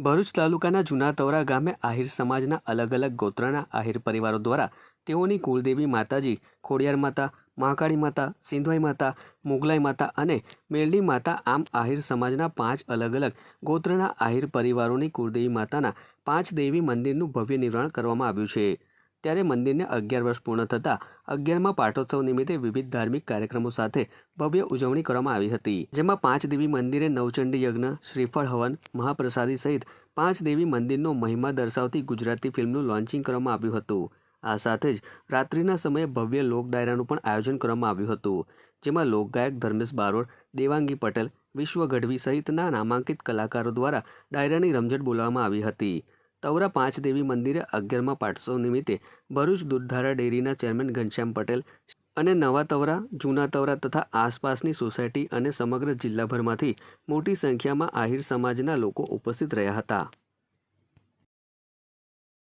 ભરૂચ તાલુકાના જૂના તવરા ગામે આહિર સમાજના અલગ અલગ ગોત્રના આહિર પરિવારો દ્વારા તેઓની કુળદેવી માતાજી ખોડિયાર માતા, મહાકાળી માતા, સિંધવાઈ માતા, મોગલાઈ માતા અને મેલડી માતા આમ આહિર સમાજના 5 અલગ અલગ ગોત્રના આહિર પરિવારોની કુળદેવી માતાના 5 દેવી મંદિરનું ભવ્ય નિર્માણ કરવામાં આવ્યું છે। ત્યારે મંદિરને 11 વર્ષ પૂર્ણ થતાં 11મા પાટોત્સવ નિમિત્તે વિવિધ ધાર્મિક કાર્યક્રમો સાથે ભવ્ય ઉજવણી કરવામાં આવી હતી, જેમાં 5 દેવી મંદિરે નવચંડી યજ્ઞ, શ્રીફળ હવન, મહાપ્રસાદી સહિત 5 દેવી મંદિરનો મહિમા દર્શાવતી ગુજરાતી ફિલ્મનું લોન્ચિંગ કરવામાં આવ્યું હતું। આ સાથે જ રાત્રિના સમયે ભવ્ય લોક ડાયરાનું પણ આયોજન કરવામાં આવ્યું હતું, જેમાં લોકગાયક ધર્મેશ બારોટ, દેવાંગી પટેલ, વિશ્વ ગઢવી સહિતના નામાંકિત કલાકારો દ્વારા ડાયરાની રમઝટ બોલાવવામાં આવી હતી। તવરા 5 દેવી મંદિરે 11મા પાટોત્સવ નિમિત્તે ભરૂચ દૂધધારા ડેરીના ચેરમેન ઘનશ્યામ પટેલ અને નવા તવરા, જૂના તવરા તથા આસપાસની સોસાયટી અને સમગ્ર જિલ્લાભરમાંથી મોટી સંખ્યામાં આહિર સમાજના લોકો ઉપસ્થિત રહ્યા હતા।